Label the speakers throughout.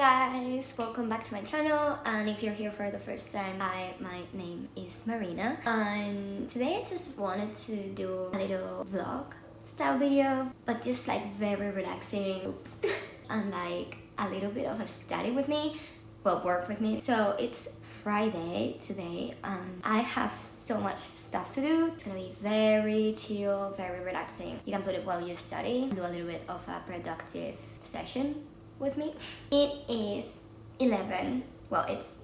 Speaker 1: guys, welcome back to my channel, and if you're here for the first time, my name is Marina, and today I just wanted to do a little vlog style video, but just like very relaxing, oops, and like a little bit of a study with me, well, work with me. So it's Friday today and I have so much stuff to do. It's gonna be very chill, very relaxing. You can put it while you study, do a little bit of a productive session with me. It is 11, well it's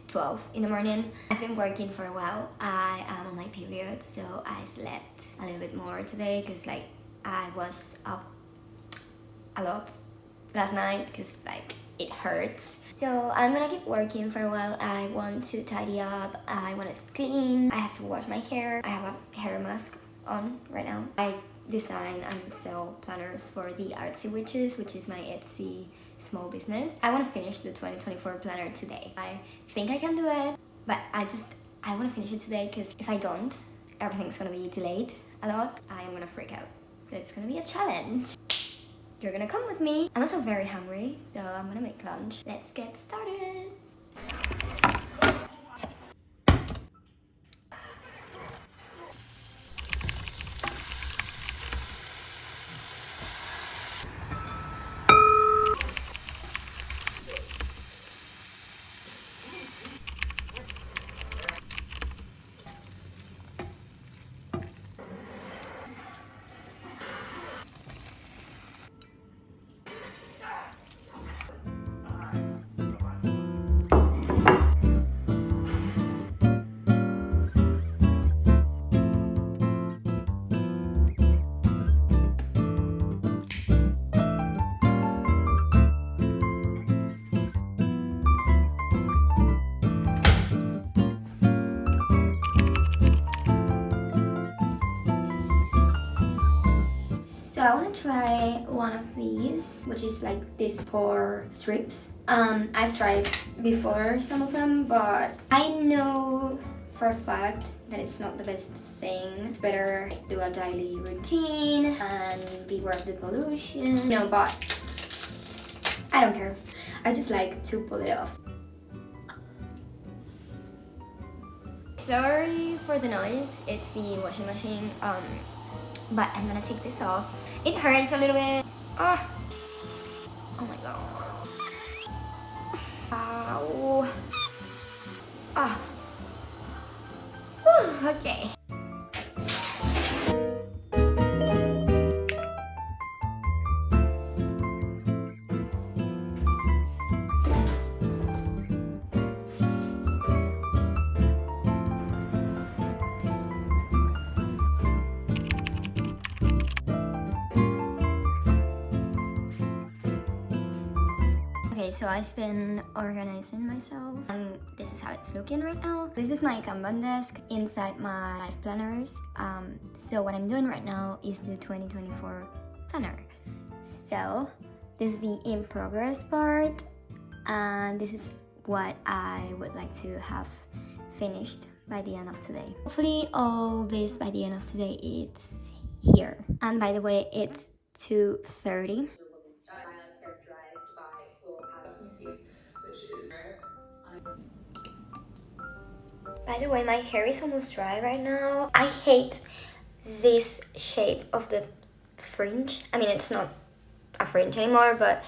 Speaker 1: 12 in the morning. I've been working for a while. I am on my period, so I slept a little bit more today because like I was up a lot last night because like it hurts. So I'm gonna keep working for a while. I want to tidy up, I want to clean, I have to wash my hair. I have a hair mask on right now. I design and sell planners for the Artsy Witches, which is my Etsy small business. I want to finish the 2024 planner today. I think I can do it, but I want to finish it today because if I don't, everything's gonna be delayed a lot. I am gonna freak out. It's gonna be a challenge. You're gonna come with me. I'm also very hungry, so I'm gonna make lunch. Let's get started. So I want to try one of these, which is like this 4 strips. I've tried before some of them, but I know for a fact that it's not the best thing. It's better do a daily routine and beware of the pollution. No, but I don't care. I just like to pull it off. Sorry for the noise, it's the washing machine. But I'm gonna take this off. It hurts a little bit. Oh my god. Ow. Ah. Whew, okay. Okay, so I've been organizing myself and this is how it's looking right now. This is my Kanban desk inside my life planners. So what I'm doing right now is the 2024 planner. So this is the in progress part and this is what I would like to have finished by the end of today. Hopefully all this by the end of today it's here. And by the way, it's 2:30. By the way, my hair is almost dry right now. I hate this shape of the fringe. I mean, it's not a fringe anymore, but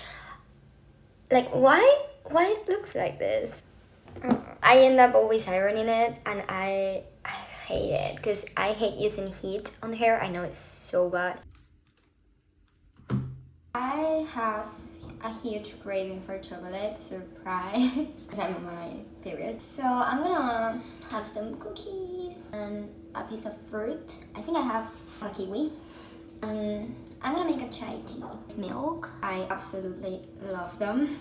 Speaker 1: like why it looks like this? I end up always ironing it and I hate it because I hate using heat on the hair. I know it's so bad. I have a huge craving for chocolate, surprise, because I'm on my period. So I'm gonna have some cookies and a piece of fruit. I think I have a kiwi. I'm gonna make a chai tea with milk. I absolutely love them.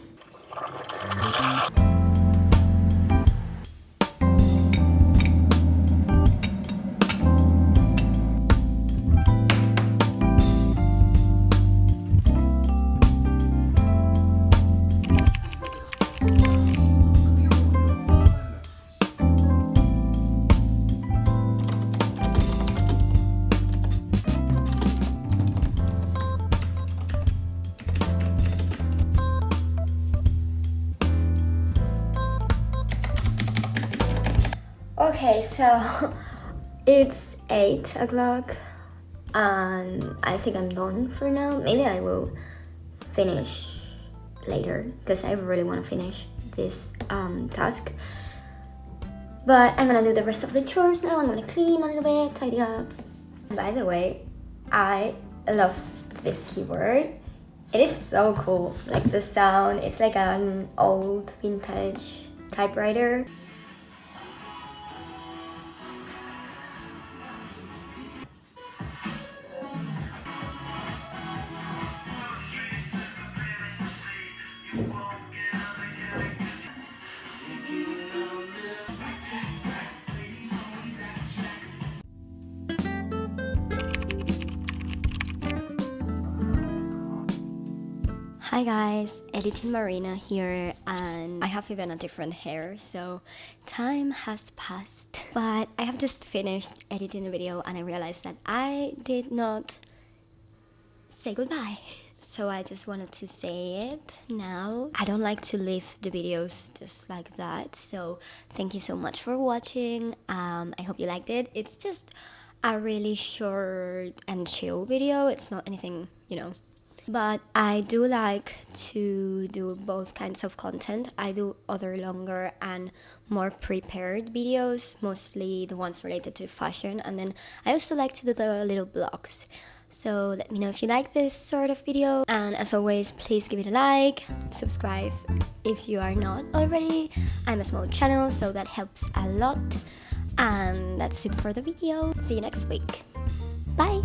Speaker 1: Okay, so it's 8 o'clock and I think I'm done for now. Maybe I will finish later because I really want to finish this task. But I'm gonna do the rest of the chores now. I'm gonna clean a little bit, tidy up. By the way, I love this keyboard. It is so cool, like the sound. It's like an old vintage typewriter. Hi guys, editing Marina here, and I have even a different hair, so time has passed. But I have just finished editing the video and I realized that I did not say goodbye. So I just wanted to say it now. I don't like to leave the videos just like that, so thank you so much for watching. I hope you liked it. It's just a really short and chill video. It's not anything, but I do like to do both kinds of content. I do other longer and more prepared videos, mostly the ones related to fashion, and then I also like to do the little vlogs. So let me know if you like this sort of video, and as always, please give it a like, subscribe if you are not already. I'm a small channel, so that helps a lot. And that's it for the video. See you next week. Bye!